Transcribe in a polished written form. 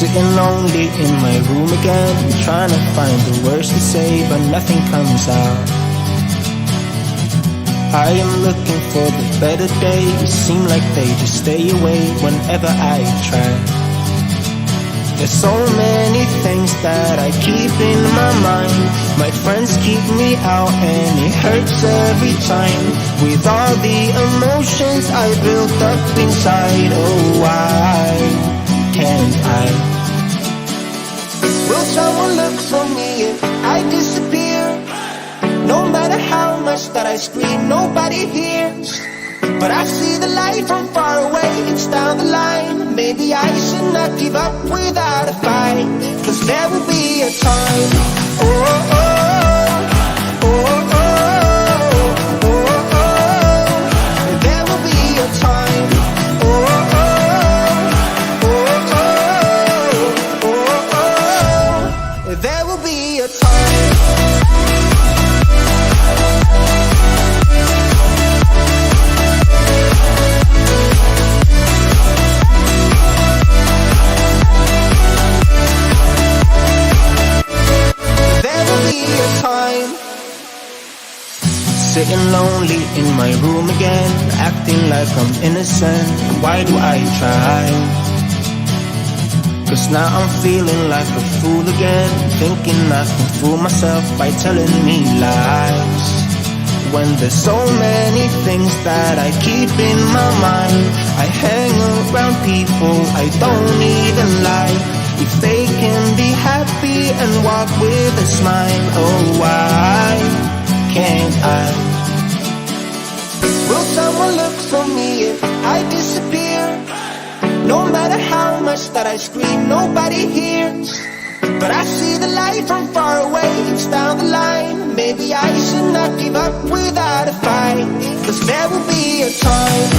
Sitting lonely in my room again, trying to find the words to say, but nothing comes out. I am looking for the better days, seem like they just stay away whenever I try. There's so many things that I keep in my mind. My friends keep me out and it hurts every time. With all the emotions I built up inside, oh why can't I? Will someone look for me if I disappear? No matter how much that I scream, nobody hears. But I see the light from far away, it's down the line. Maybe I should not give up without a fight, 'cause there will be a time. Oh, oh, oh, oh, oh, oh, oh. There will be a time. Oh, oh, oh, oh, oh, oh. There will be a time. Sitting lonely in my room again, acting like I'm innocent. Why do I try? 'Cause now I'm feeling like a fool again, thinking I can fool myself by telling me lies. When there's so many things that I keep in my mind, I hang around people I don't even like. If they can be happy and walk with a smile, oh why can't I? Will someone look for me if I disappear? No matter how much that I scream, nobody hears. But I see the light from far away, it's down the line. Maybe I should not give up without a fight, 'cause there will be a time.